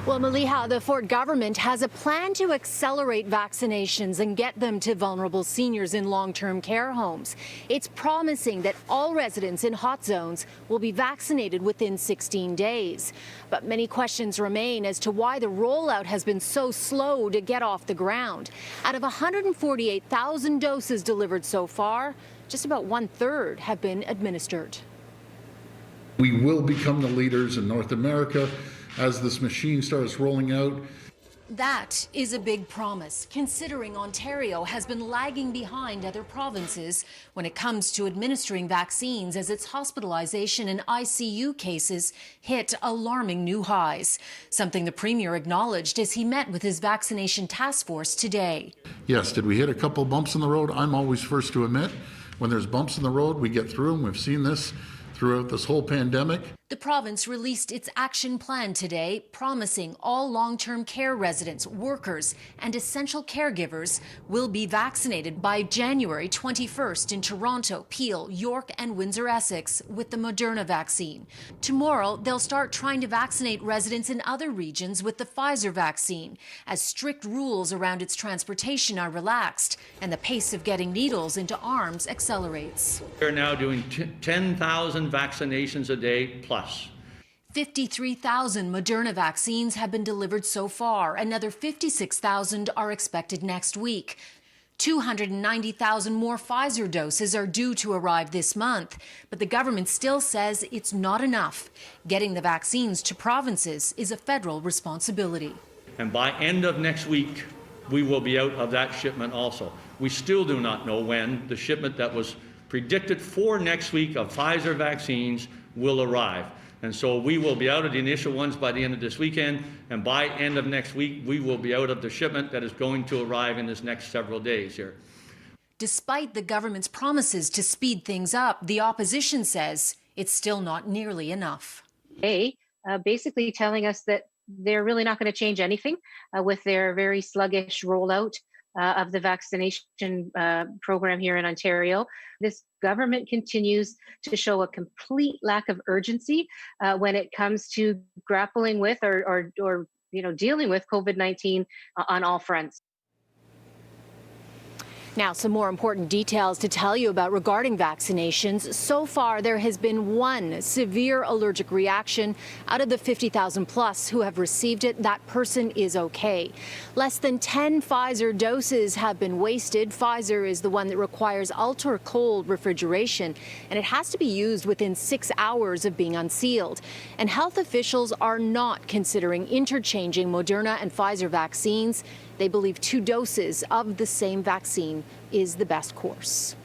Well, Maliha, the Ford government has a plan to accelerate vaccinations and get them to vulnerable seniors in long-term care homes. It's promising that all residents in hot zones will be vaccinated within 16 days. But many questions remain as to why the rollout has been so slow to get off the ground. Out of 148,000 doses delivered so far, just about one-third have been administered. We will become the leaders in North America as this machine starts rolling out. That is a big promise, considering Ontario has been lagging behind other provinces when it comes to administering vaccines as its hospitalization and ICU cases hit alarming new highs, something the Premier acknowledged as he met with his vaccination task force today. Yes, did we hit a couple bumps in the road? I'm always first to admit when there's bumps in the road, we get through them. We've seen this throughout this whole pandemic. The province released its action plan today, promising all long-term care residents, workers, and essential caregivers will be vaccinated by January 21st in Toronto, Peel, York, and Windsor-Essex with the Moderna vaccine. Tomorrow, they'll start trying to vaccinate residents in other regions with the Pfizer vaccine, as strict rules around its transportation are relaxed and the pace of getting needles into arms accelerates. We're now doing 10,000 vaccinations a day plus. 53,000 Moderna vaccines have been delivered so far. Another 56,000 are expected next week. 290,000 more Pfizer doses are due to arrive this month, but the government still says it's not enough. Getting the vaccines to provinces is a federal responsibility. And by end of next week, we will be out of that shipment also. We still do not know when the shipment that was predicted for next week of Pfizer vaccines will arrive. And so we will be out of the initial ones by the end of this weekend, and by end of next week, we will be out of the shipment that is going to arrive in this next several days here. Despite the government's promises to speed things up, the opposition says it's still not nearly enough. Basically telling us that they're really not going to change anything with their very sluggish rollout of the vaccination program here in Ontario. This government continues to show a complete lack of urgency when it comes to grappling with or dealing with COVID-19 on all fronts. Now, some more important details to tell you about regarding vaccinations. So far, there has been one severe allergic reaction out of the 50,000 plus who have received it. That person is okay. Less than 10 Pfizer doses have been wasted. Pfizer is the one that requires ultra cold refrigeration, and it has to be used within 6 hours of being unsealed. And health officials are not considering interchanging Moderna and Pfizer vaccines. They believe 2 doses of the same vaccine is the best course.